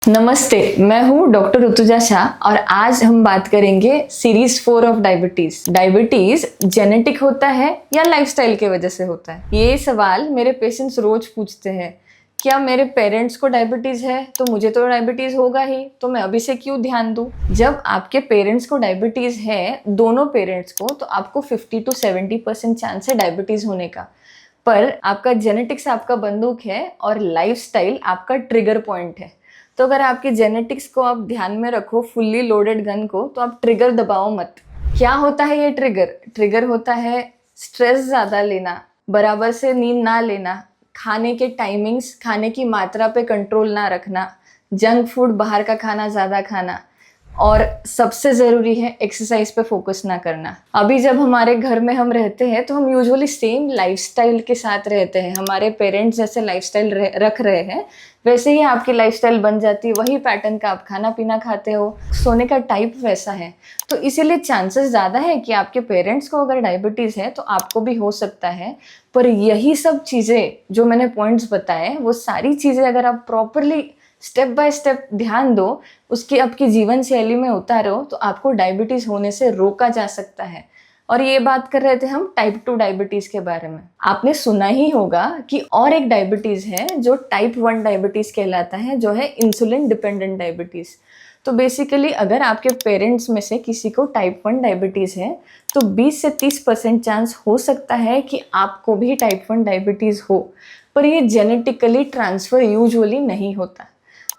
नमस्ते, मैं हूँ डॉक्टर ऋतुजा शाह और आज हम बात करेंगे series 4 of diabetes. Diabetes genetic होता है या लाइफस्टाइल की वजह से होता है? ये सवाल मेरे पेशेंट्स रोज पूछते हैं। क्या मेरे पेरेंट्स को डायबिटीज है तो मुझे तो डायबिटीज होगा ही, तो मैं अभी से क्यों ध्यान दूं? जब आपके पेरेंट्स को डायबिटीज है, दोनों पेरेंट्स को, तो आपको 50 to 70% चांस है डायबिटीज होने का। पर आपका जेनेटिक्स आपका बंदूक है और लाइफस्टाइल आपका ट्रिगर पॉइंट है। तो अगर आपके जेनेटिक्स को आप ध्यान में रखो, फुल्ली लोडेड गन को, तो आप ट्रिगर दबाओ मत। क्या होता है ये ट्रिगर? ट्रिगर होता है स्ट्रेस ज़्यादा लेना, बराबर से नींद ना लेना, खाने के टाइमिंग्स, खाने की मात्रा पे कंट्रोल ना रखना, जंक फूड बाहर का खाना ज़्यादा खाना, और सबसे ज़रूरी है एक्सरसाइज पे फोकस ना करना। अभी जब हमारे घर में हम रहते हैं तो हम यूजुअली सेम लाइफस्टाइल के साथ रहते हैं। हमारे पेरेंट्स जैसे लाइफस्टाइल रख रहे हैं वैसे ही आपकी लाइफस्टाइल बन जाती है, वही पैटर्न का आप खाना पीना खाते हो, सोने का टाइप वैसा है। तो इसीलिए चांसेस ज़्यादा है कि आपके पेरेंट्स को अगर डायबिटीज़ है तो आपको भी हो सकता है। पर यही सब चीज़ें जो मैंने पॉइंट्स बताए, वो सारी चीज़ें अगर आप प्रॉपरली स्टेप बाय स्टेप ध्यान दो, उसकी आपकी जीवन शैली में उतारो, तो आपको डायबिटीज़ होने से रोका जा सकता है। और ये बात कर रहे थे हम टाइप 2 डायबिटीज़ के बारे में। आपने सुना ही होगा कि और एक डायबिटीज़ है जो टाइप 1 डायबिटीज़ कहलाता है, जो है इंसुलिन डिपेंडेंट डायबिटीज़। तो बेसिकली अगर आपके पेरेंट्स में से किसी को टाइप 1 डायबिटीज़ है तो 20 से 30% चांस हो सकता है कि आपको भी टाइप 1 डायबिटीज़ हो, पर ये जेनेटिकली ट्रांसफ़र यूजुअली नहीं होता।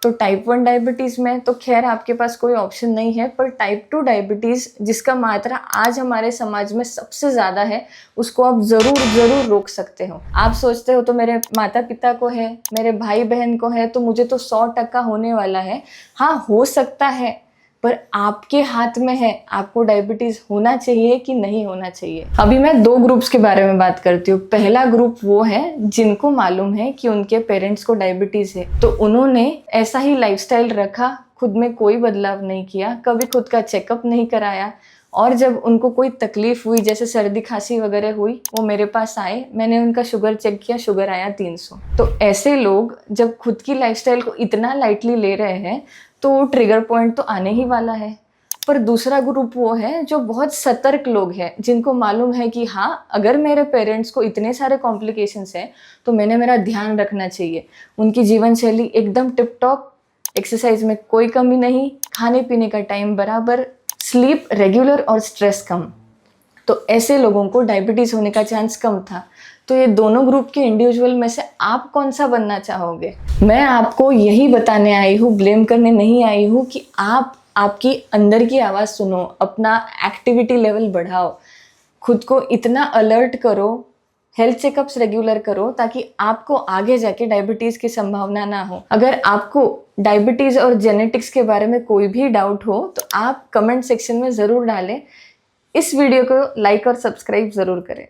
तो टाइप 1 डायबिटीज़ में तो खैर आपके पास कोई ऑप्शन नहीं है, पर टाइप 2 डायबिटीज़ जिसका मात्रा आज हमारे समाज में सबसे ज़्यादा है, उसको आप ज़रूर रोक सकते हो। आप सोचते हो तो मेरे माता पिता को है, मेरे भाई बहन को है, तो मुझे तो 100% होने वाला है। हाँ, हो सकता है, पर आपके हाथ में है आपको डायबिटीज़ होना चाहिए कि नहीं होना चाहिए। अभी मैं 2 ग्रुप्स के बारे में बात करती हूँ। पहला ग्रुप वो है जिनको मालूम है कि उनके पेरेंट्स को डायबिटीज़ है, तो उन्होंने ऐसा ही लाइफस्टाइल रखा, खुद में कोई बदलाव नहीं किया, कभी खुद का चेकअप नहीं कराया, और जब उनको कोई तकलीफ हुई, जैसे सर्दी खांसी वगैरह हुई, वो मेरे पास आए, मैंने उनका शुगर चेक किया, शुगर आया 300। तो ऐसे लोग जब खुद की लाइफस्टाइल को इतना लाइटली ले रहे हैं तो ट्रिगर पॉइंट तो आने ही वाला है। पर दूसरा ग्रुप वो है जो बहुत सतर्क लोग हैं, जिनको मालूम है कि हाँ, अगर मेरे पेरेंट्स को इतने सारे कॉम्प्लिकेशंस हैं तो मैंने मेरा ध्यान रखना चाहिए। उनकी जीवन शैली एकदम टिप टॉप, एक्सरसाइज में कोई कमी नहीं, खाने पीने का टाइम बराबर, स्लीप रेगुलर और स्ट्रेस कम। तो ऐसे लोगों को डायबिटीज़ होने का चांस कम था। तो ये दोनों ग्रुप के इंडिविजुअल में से आप कौन सा बनना चाहोगे? मैं आपको यही बताने आई हूँ, ब्लेम करने नहीं आई हूँ, कि आप आपकी अंदर की आवाज़ सुनो, अपना एक्टिविटी लेवल बढ़ाओ, खुद को इतना अलर्ट करो, हेल्थ चेकअप्स रेगुलर करो, ताकि आपको आगे जाके डायबिटीज़ की संभावना ना हो। अगर आपको डायबिटीज़ और जेनेटिक्स के बारे में कोई भी डाउट हो तो आप कमेंट सेक्शन में ज़रूर डालें। इस वीडियो को लाइक और सब्सक्राइब ज़रूर करें।